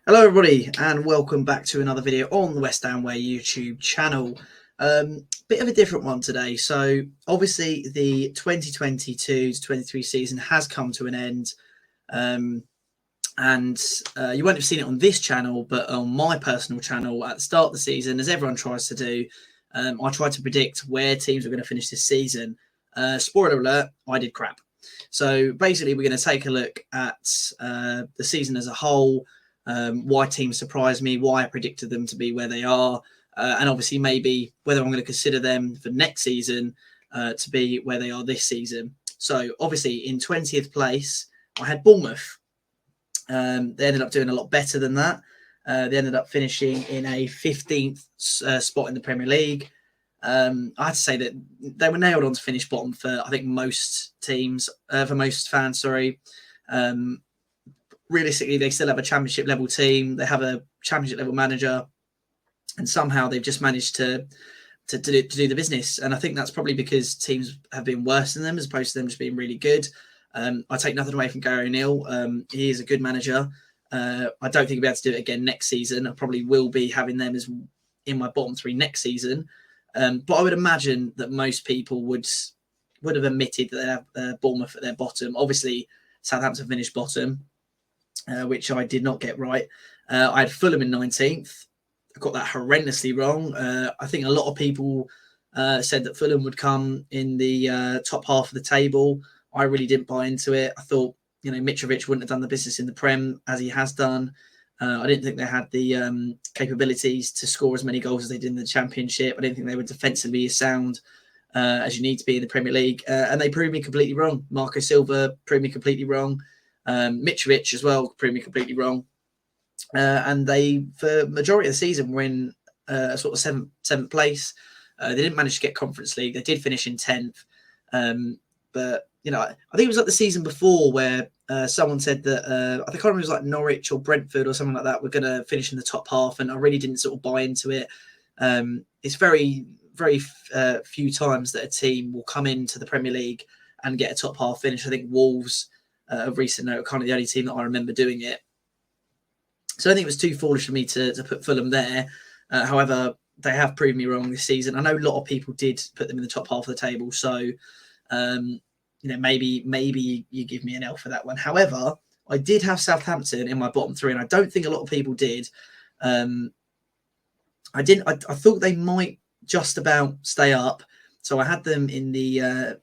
Hello everybody and welcome back to another video on the West Ham Way YouTube channel. Bit of a different one today. So obviously the 2022 to 23 season has come to an end, and you won't have seen it on this channel, but on my personal channel at the start of the season, as everyone tries to do, I tried to predict where teams were going to finish this season. Spoiler alert, I did crap. So basically we're going to take a look at the season as a whole, why teams surprised me, why I predicted them to be where they are, and obviously maybe whether I'm going to consider them for next season to be where they are this season. So obviously in 20th place, I had Bournemouth. They ended up doing a lot better than that. They ended up finishing in a 15th spot in the Premier League. I had to say that they were nailed on to finish bottom for, I think, most teams, for most fans, sorry. Realistically, they still have a championship level team. They have a championship level manager, and somehow they've just managed to do the business. And I think that's probably because teams have been worse than them as opposed to them just being really good. I take nothing away from Gary O'Neill. He is a good manager. I don't think he'll be able to do it again next season. I probably will be having them as in my bottom three next season. But I would imagine that most people would have admitted that they have Bournemouth at their bottom. Obviously, Southampton finished bottom, which I did not get right. I had Fulham in 19th. I got that horrendously wrong. I think a lot of people said that Fulham would come in the top half of the table. I really didn't buy into it. I thought, Mitrovic wouldn't have done the business in the Prem as he has done. I didn't think they had the capabilities to score as many goals as they did in the Championship. I didn't think they were defensively as sound as you need to be in the Premier League. And they proved me completely wrong. Marco Silva proved me completely wrong. Mitrovic as well proved me completely wrong. And they, for majority of the season, were in sort of seventh place. They didn't manage to get Conference League. They did finish in 10th. But, I think it was like the season before where someone said that, I think it was like Norwich or Brentford or something like that, were going to finish in the top half. And I really didn't sort of buy into it. It's very, very few times that a team will come into the Premier League and get a top half finish. I think Wolves, of recent note, are kind of the only team that I remember doing it. So I think it was too foolish for me to put Fulham there. However, they have proved me wrong this season. I know a lot of people did put them in the top half of the table. So, maybe you give me an L for that one. However, I did have Southampton in my bottom three, and I don't think a lot of people did. I thought they might just about stay up. So I had them in the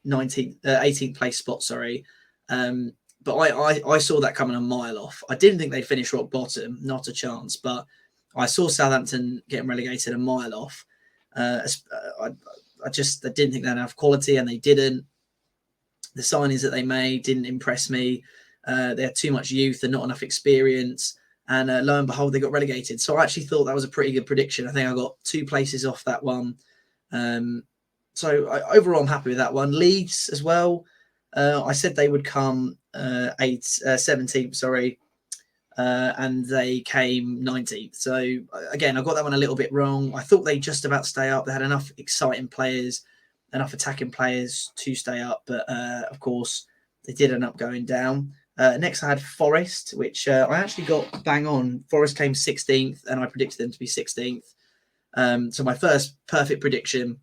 18th place spot, sorry. But I saw that coming a mile off. I didn't think they'd finish rock bottom, not a chance. But I saw Southampton getting relegated a mile off. I didn't think they had enough quality, and they didn't. The signings that they made didn't impress me. They had too much youth and not enough experience. And lo and behold, they got relegated. So I actually thought that was a pretty good prediction. I think I got 2 places off that one. Overall, I'm happy with that one. Leeds as well. I said they would come 17th, sorry, and they came 19th. So again, I got that one a little bit wrong. I thought they'd just about stay up. They had enough exciting players, enough attacking players to stay up, but of course they did end up going down. Next, I had Forest, which I actually got bang on. Forest came 16th, and I predicted them to be 16th. So my first perfect prediction.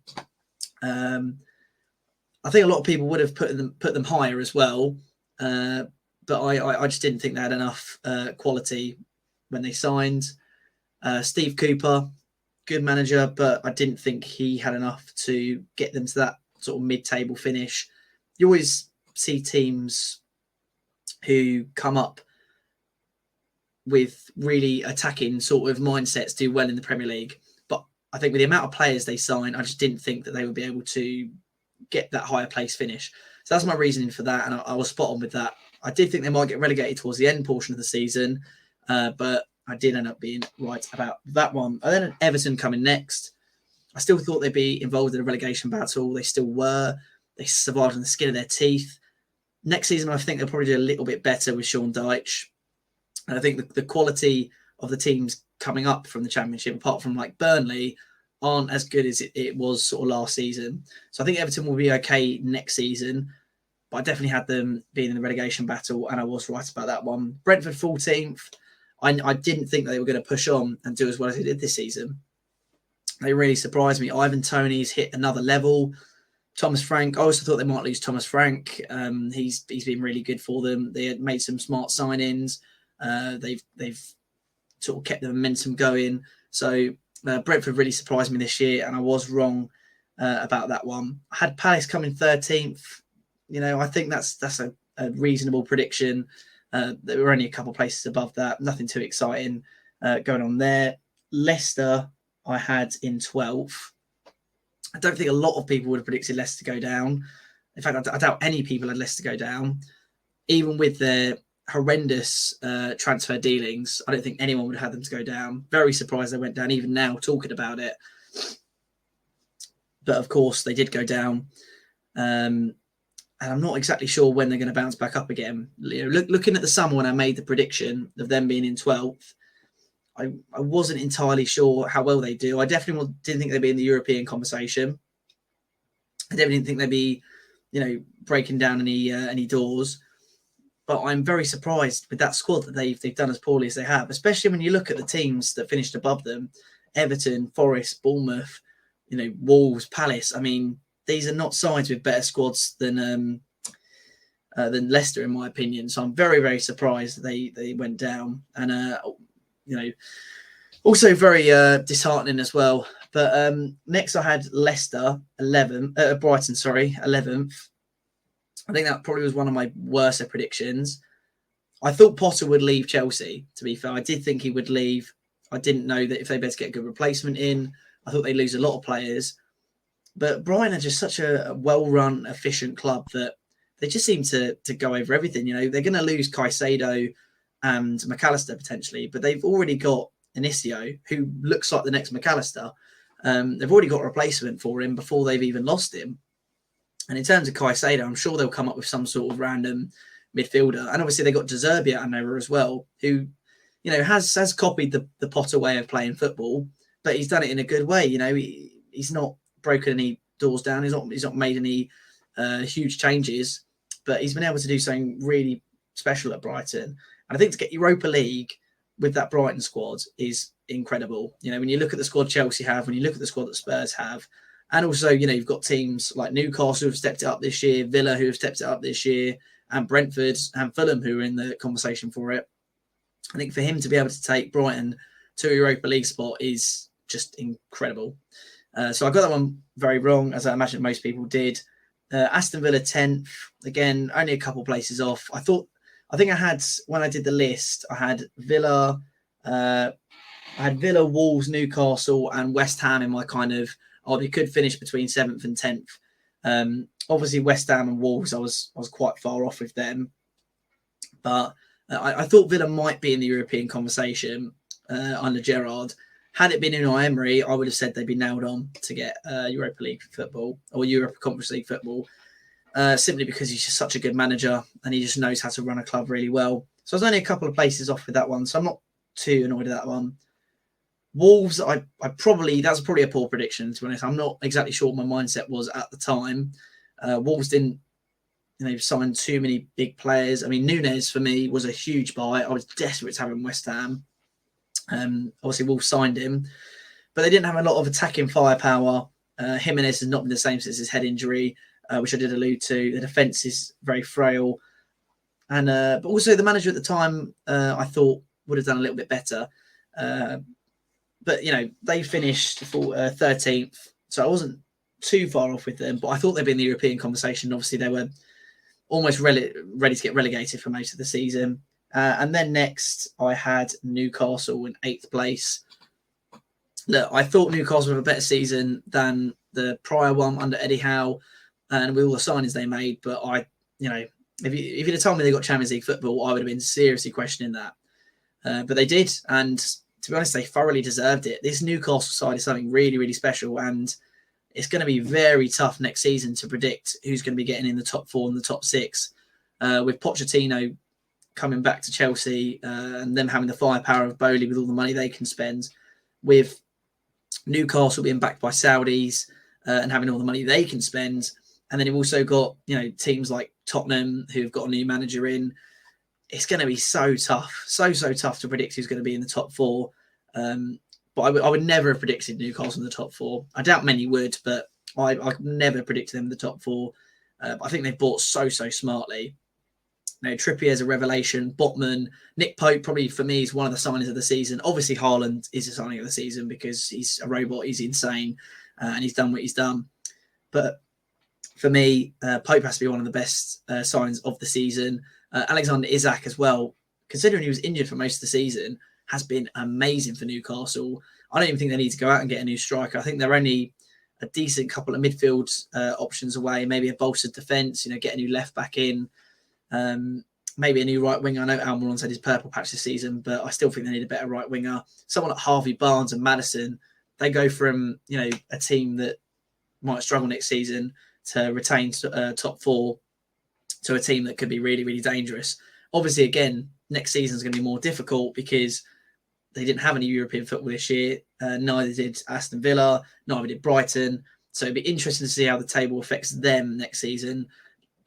I think a lot of people would have put them higher as well, but I just didn't think they had enough quality when they signed. Steve Cooper, good manager, but I didn't think he had enough to get them to that sort of mid-table finish. You always see teams who come up with really attacking sort of mindsets do well in the Premier League, but I think with the amount of players they signed, I just didn't think that they would be able to get that higher place finish. So that's my reasoning for that, and I was spot on with that. I did think they might get relegated towards the end portion of the season, but I did end up being right about that one. And then Everton coming next. I still thought they'd be involved in a relegation battle. They still were. They survived on the skin of their teeth. Next season, I think they'll probably do a little bit better with Sean Dyche. And I think the quality of the teams coming up from the Championship, apart from like Burnley, aren't as good as it was sort of last season. So I think Everton will be okay next season, but I definitely had them being in the relegation battle, and I was right about that one. Brentford 14th. I didn't think they were going to push on and do as well as they did this season. They really surprised me. Ivan Toney's hit another level. Thomas Frank, I also thought they might lose Thomas Frank. He's been really good for them. They had made some smart signings. They've sort of kept the momentum going. So Brentford really surprised me this year, and I was wrong about that one. I had Palace coming 13th. I think that's a reasonable prediction. They were only a couple of places above that. Nothing too exciting going on there. Leicester, I had in 12th. I don't think a lot of people would have predicted Leicester to go down. In fact, I doubt any people had Leicester go down. Even with their horrendous transfer dealings, I don't think anyone would have had them to go down. Very surprised they went down, even now talking about it. But of course, they did go down. And I'm not exactly sure when they're going to bounce back up again. Looking at the summer when I made the prediction of them being in 12th, I wasn't entirely sure how well they do. I definitely didn't think they'd be in the European conversation. I definitely didn't think they'd be, breaking down any doors. But I'm very surprised with that squad that they've done as poorly as they have, especially when you look at the teams that finished above them: Everton, Forest, Bournemouth, Wolves, Palace. I mean, these are not sides with better squads than Leicester, in my opinion. So I'm very, very surprised they went down. And also very disheartening as well. But next I had Leicester, Brighton, 11th. I think that probably was one of my worst predictions. I thought Potter would leave Chelsea, to be fair. I did think he would leave. I didn't know that if they better get a good replacement in, I thought they'd lose a lot of players. But Brighton are just such a well-run, efficient club that they just seem to go over everything. They're going to lose Caicedo and McAllister potentially, but they've already got Inicio, who looks like the next McAllister. They've already got a replacement for him before they've even lost him. And in terms of Caicedo, I'm sure they'll come up with some sort of random midfielder. And obviously they got De Zerbi at Hanover as well, who, has copied the Potter way of playing football, but he's done it in a good way. He's not broken any doors down. He's not made any huge changes, but he's been able to do something really special at Brighton. And I think to get Europa League with that Brighton squad is incredible. When you look at the squad Chelsea have, when you look at the squad that Spurs have, and also, you've got teams like Newcastle who have stepped it up this year, Villa who have stepped it up this year, and Brentford and Fulham who are in the conversation for it. I think for him to be able to take Brighton to a Europa League spot is just incredible. So I got that one very wrong, as I imagine most people did. Aston Villa 10th, again, only a couple places off. I think I had, when I did the list, I had Villa, Wolves, Newcastle, and West Ham in my kind of, they could finish between 7th and 10th. Obviously, West Ham and Wolves, I was quite far off with them. But I thought Villa might be in the European conversation under Gerrard. Had it been Unai Emery, I would have said they'd be nailed on to get Europa League football or Europa Conference League football. Simply because he's just such a good manager and he just knows how to run a club really well. So I was only a couple of places off with that one, so I'm not too annoyed at that one. Wolves, that's probably a poor prediction, to be honest. I'm not exactly sure what my mindset was at the time. Wolves didn't, sign too many big players. I mean, Núñez for me was a huge buy. I was desperate to have him West Ham. Obviously, Wolves signed him, but they didn't have a lot of attacking firepower. Jimenez has not been the same since his head injury, which I did allude to. The defence is very frail. And but also the manager at the time, I thought would have done a little bit better. But, they finished for 13th. So I wasn't too far off with them, but I thought they'd be in the European conversation. Obviously, they were almost ready to get relegated for most of the season. And then next, I had Newcastle in 8th place. Look, I thought Newcastle had a better season than the prior one under Eddie Howe and with all the signings they made. But if you'd have told me they got Champions League football, I would have been seriously questioning that. But they did. And to be honest, they thoroughly deserved it. This Newcastle side is something really, really special. And it's going to be very tough next season to predict who's going to be getting in the top 4 and the top 6. With Pochettino coming back to Chelsea and them having the firepower of Bowley with all the money they can spend, with Newcastle being backed by Saudis and having all the money they can spend. And then you've also got, teams like Tottenham who've got a new manager in. it's going to be so tough, so tough to predict who's going to be in the top four. But I would never have predicted Newcastle in the top four. I doubt many would, but I never predicted them in the top four. I think they've bought so smartly. You know, Trippier's a revelation. Botman, Nick Pope, probably for me, is one of the signings of the season. Obviously, Haaland is a signing of the season because he's a robot. He's insane, and he's done what he's done. But for me, Pope has to be one of the best signs of the season. Alexander Isak as well, considering he was injured for most of the season, has been amazing for Newcastle. I don't even think they need to go out and get a new striker. I think they're only a decent couple of midfield options away, maybe a bolstered defence, get a new left back in. Maybe a new right winger. I know Almiron said his purple patch this season, but I still think they need a better right winger. Someone like Harvey Barnes and Maddison, they go from a team that might struggle next season to retain top four to a team that could be really dangerous. Obviously, again, next season is going to be more difficult because they didn't have any European football this year. Neither did Aston Villa, neither did Brighton. So it'd be interesting to see how the table affects them next season.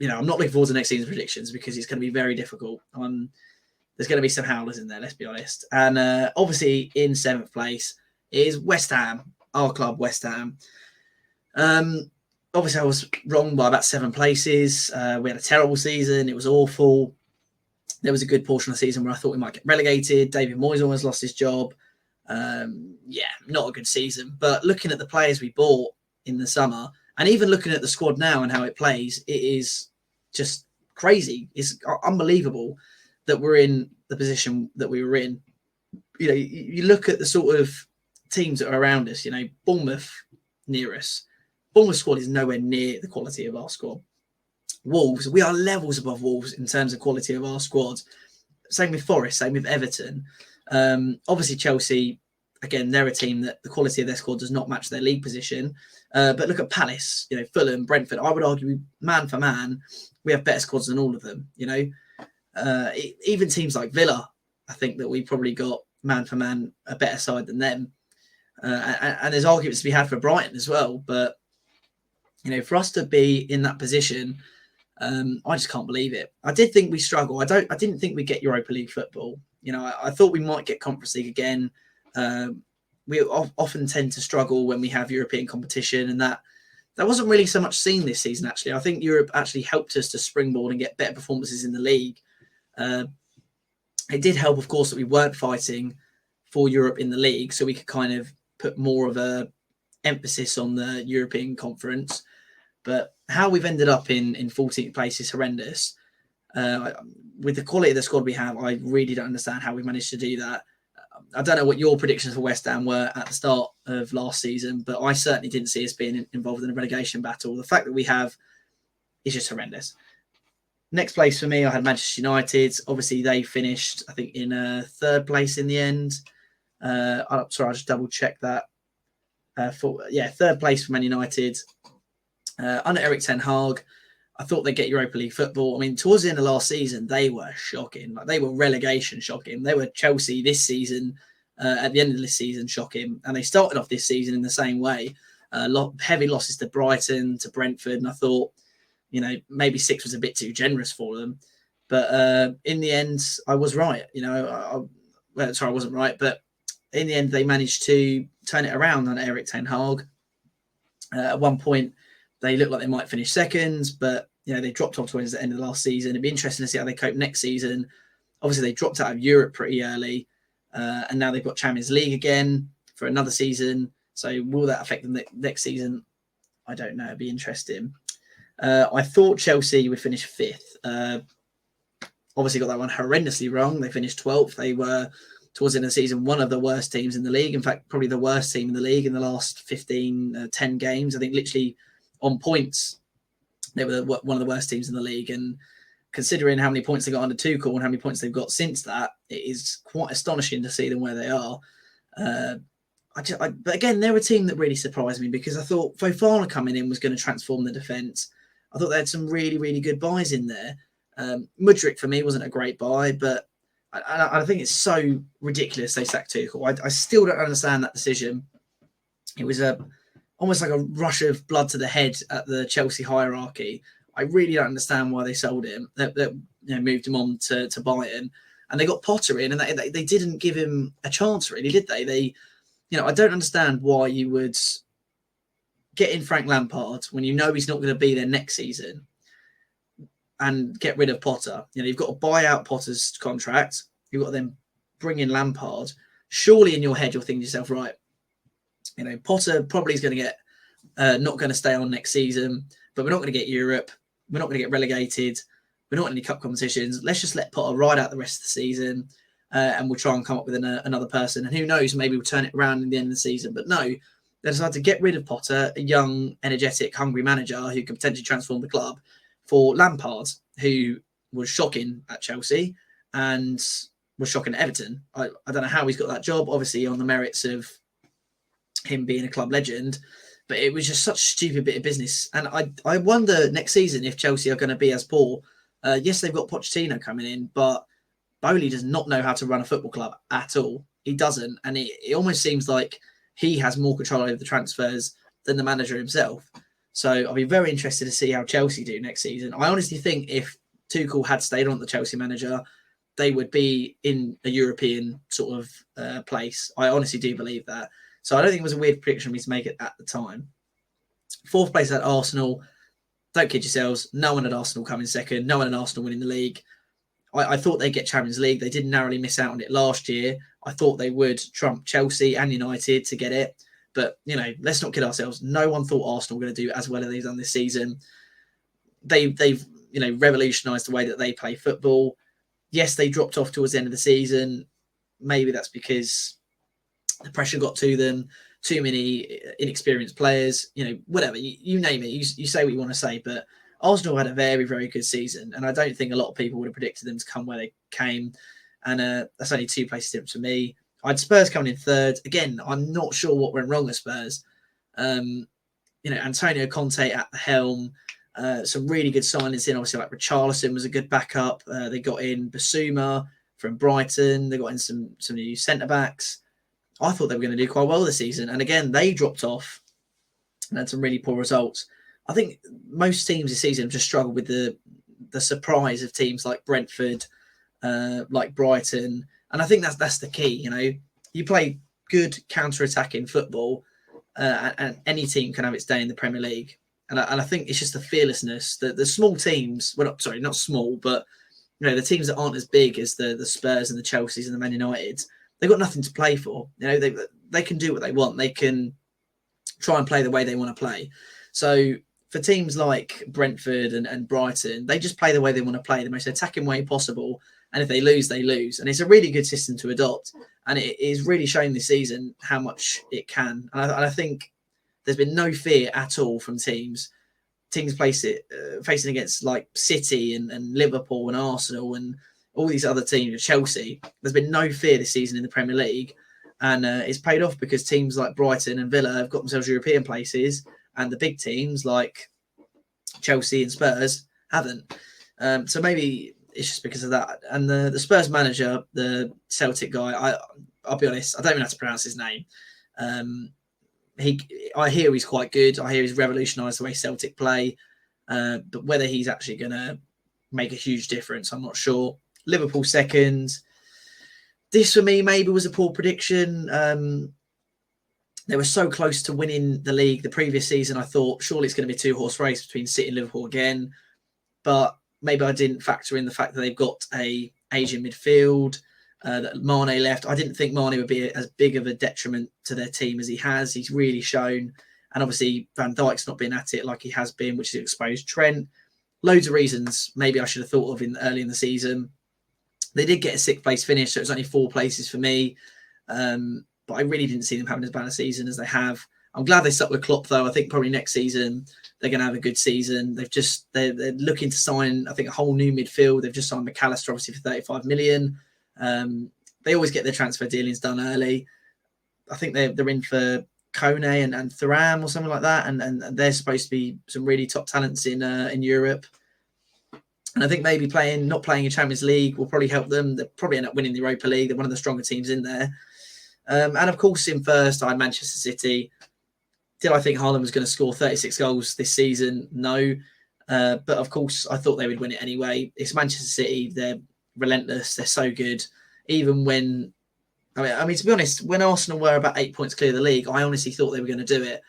I'm not looking forward to next season's predictions because it's going to be very difficult. There's going to be some howlers in there, let's be honest. And obviously, in 7th place is West Ham, our club, West Ham. Obviously, I was wrong by about 7 places. We had a terrible season. It was awful. There was a good portion of the season where I thought we might get relegated. David Moyes almost lost his job. Not a good season. But looking at the players we bought in the summer, and even looking at the squad now and how it plays, it is just crazy. It's unbelievable that we're in the position that we were in. You look at the sort of teams that are around us, Bournemouth near us. Bournemouth squad is nowhere near the quality of our squad. Wolves, we are levels above Wolves in terms of quality of our squad. Same with Forest, same with Everton. Obviously, Chelsea, again, they're a team that the quality of their squad does not match their league position. But look at Palace, Fulham, Brentford. I would argue, man for man, we have better squads than all of them. Even teams like Villa, I think that we probably got man for man a better side than them. And there's arguments to be had for Brighton as well. But for us to be in that position, I just can't believe it. I did think we struggle. I didn't think we'd get Europa League football. I thought we might get Conference League again. We often tend to struggle when we have European competition, and that wasn't really so much seen this season, actually. I think Europe actually helped us to springboard and get better performances in the league. It did help, of course, that we weren't fighting for Europe in the league, so we could kind of put more of a emphasis on the European conference. But how we've ended up in 14th place is horrendous. With the quality of the squad we have, I really don't understand how we managed to do that. I don't know what your predictions for West Ham were at the start of last season, but I certainly didn't see us being involved in a relegation battle. The fact that we have is just horrendous. Next place for me, I had Manchester United. Obviously, they finished, I think, in 3rd place in the end. I'll just double check that. 3rd place for Man United. Under Erik ten Hag, I thought they'd get Europa League football. I mean, towards the end of last season, they were shocking. They were relegation shocking. They were Chelsea this season, at the end of this season, shocking. And they started off this season in the same way. Heavy losses to Brighton, to Brentford. And I thought, maybe 6 was a bit too generous for them. But in the end, I was right. I wasn't right. But in the end, they managed to turn it around on Erik ten Hag. At one point, they looked like they might finish second, but they dropped off towards the end of the last season. It'd be interesting to see how they cope next season. Obviously, they dropped out of Europe pretty early, and now they've got Champions League again for another season. So will that affect them next season? I don't know. It'd be interesting. I thought Chelsea would finish 5th. Obviously, got that one horrendously wrong. They finished 12th. They were, towards the end of the season, one of the worst teams in the league. In fact, probably the worst team in the league in the last 10 games. I think literally on points, they were one of the worst teams in the league. And considering how many points they got under Tuchel and how many points they've got since that, it is quite astonishing to see them where they are. But again, they're a team that really surprised me because I thought Fofana coming in was going to transform the defence. I thought they had some really good buys in there. Mudryk, for me, wasn't a great buy, but I think it's so ridiculous they sacked Tuchel. I still don't understand that decision. It was almost like a rush of blood to the head at the Chelsea hierarchy. I really don't understand why they sold him. moved him on to Bayern, and they got Potter in, and they didn't give him a chance, really, did they? I don't understand why you would get in Frank Lampard when you know he's not going to be there next season, and get rid of Potter. You've got to buy out Potter's contract. You've got to then bring in Lampard. Surely in your head you're thinking to yourself, right, Potter probably is going to get not going to stay on next season, but we're not going to get Europe. We're not going to get relegated. We're not in any cup competitions. Let's just let Potter ride out the rest of the season, and we'll try and come up with another person. And who knows, maybe we'll turn it around in the end of the season. But no, they decided to get rid of Potter, a young, energetic, hungry manager who could potentially transform the club, for Lampard, who was shocking at Chelsea and was shocking at Everton. I don't know how he's got that job, obviously on the merits of him being a club legend, but it was just such a stupid bit of business. And I wonder next season if Chelsea are going to be as poor. Yes, they've got Pochettino coming in, but Bowley does not know how to run a football club at all. He doesn't. And it almost seems like he has more control over the transfers than the manager himself. So I'll be very interested to see how Chelsea do next season. I honestly think if Tuchel had stayed on the Chelsea manager, they would be in a European sort of place. I honestly do believe that. So I don't think it was a weird prediction for me to make it at the time. Fourth place at Arsenal. Don't kid yourselves. No one at Arsenal coming second. No one at Arsenal winning the league. I thought they'd get Champions League. They did narrowly miss out on it last year. I thought they would trump Chelsea and United to get it. But, let's not kid ourselves. No one thought Arsenal were going to do as well as they've done this season. They've revolutionised the way that they play football. Yes, they dropped off towards the end of the season. Maybe that's because the pressure got to them. Too many inexperienced players. Whatever. You name it. You say what you want to say. But Arsenal had a very, very good season. And I don't think a lot of people would have predicted them to come where they came. And that's only 2 places different for me. I had Spurs coming in third. Again, I'm not sure what went wrong at Spurs. Antonio Conte at the helm. Some really good signings in. Obviously, like Richarlison was a good backup. They got in Basuma from Brighton. They got in some new centre-backs. I thought they were going to do quite well this season. And again, they dropped off and had some really poor results. I think most teams this season have just struggled with the surprise of teams like Brentford, like Brighton. And I think that's the key. You play good counter-attacking football, and any team can have its day in the Premier League. And I think it's just the fearlessness that the small teams, not small, but the teams that aren't as big as the Spurs and the Chelseas and the Man Uniteds, they've got nothing to play for. They can do what they want. They can try and play the way they want to play. So for teams like Brentford and Brighton, they just play the way they want to play, the most attacking way possible. And if they lose, they lose. And it's a really good system to adopt. And it is really showing this season how much it can. And I think there's been no fear at all from teams facing against like City and Liverpool and Arsenal and all these other teams, Chelsea. There's been no fear this season in the Premier League. And it's paid off because teams like Brighton and Villa have got themselves European places. And the big teams like Chelsea and Spurs haven't. So maybe it's just because of that. And the Spurs manager, the Celtic guy, I'll be honest, I don't even know how to pronounce his name. I hear he's quite good. I hear he's revolutionised the way Celtic play. But whether he's actually going to make a huge difference, I'm not sure. Liverpool second. This for me maybe was a poor prediction. They were so close to winning the league the previous season. I thought surely it's going to be a 2-horse race between City and Liverpool again. But maybe I didn't factor in the fact that they've got a Asian midfield, that Mane left. I didn't think Mane would be as big of a detriment to their team as he has. He's really shown. And obviously Van Dijk's not been at it like he has been, which has exposed Trent. Loads of reasons maybe I should have thought of early in the season. They did get a 6th place finish, so it was only 4 places for me. But I really didn't see them having as bad a season as they have. I'm glad they stuck with Klopp, though. I think probably next season they're going to have a good season. They're looking to sign, I think, a whole new midfield. They've just signed McAllister, obviously, for 35 million. They always get their transfer dealings done early. I think they're in for Kone and Thuram or something like that, and they're supposed to be some really top talents in Europe. And I think maybe not playing in Champions League will probably help them. They'll probably end up winning the Europa League. They're one of the stronger teams in there. And of course, in first, I had Manchester City. Did I think Haaland was going to score 36 goals this season? No. But of course, I thought they would win it anyway. It's Manchester City. They're relentless. They're so good. Even when, I mean, to be honest, when Arsenal were about 8 points clear of the league, I honestly thought they were going to do it.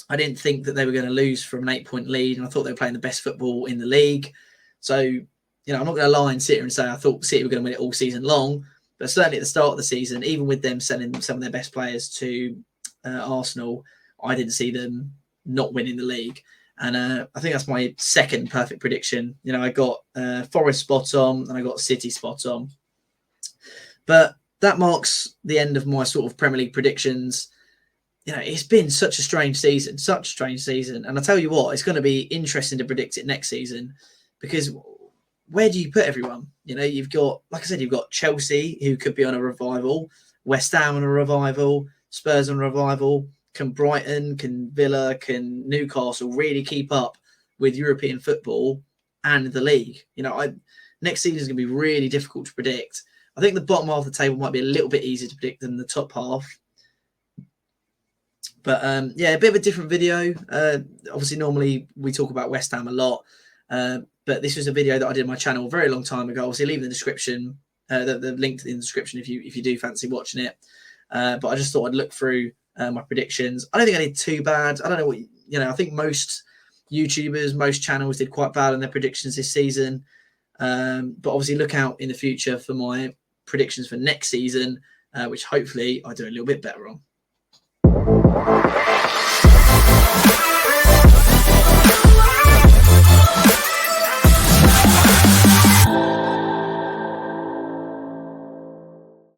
I didn't think that they were going to lose from an 8-point lead, and I thought they were playing the best football in the league. So, I'm not going to lie and sit here and say I thought City were going to win it all season long. But certainly at the start of the season, even with them sending some of their best players to Arsenal, I didn't see them not winning the league. And I think that's my second perfect prediction. I got Forest spot on and I got City spot on. But that marks the end of my sort of Premier League predictions. It's been such a strange season. And I tell you what, it's going to be interesting to predict it next season, because where do you put everyone? You've got, like I said, you've got Chelsea, who could be on a revival, West Ham on a revival, Spurs on a revival. Can Brighton, can Villa, can Newcastle really keep up with European football and the league? Next season is going to be really difficult to predict. I think the bottom half of the table might be a little bit easier to predict than the top half. But a bit of a different video. Obviously, normally we talk about West Ham a lot, but this was a video that I did on my channel a very long time ago. Obviously, leave in the description, the link in the description if you do fancy watching it. But I just thought I'd look through my predictions. I don't think I did too bad. I don't know what I think most YouTubers, most channels did quite bad on their predictions this season. But obviously, look out in the future for my predictions for next season, which hopefully I do a little bit better on.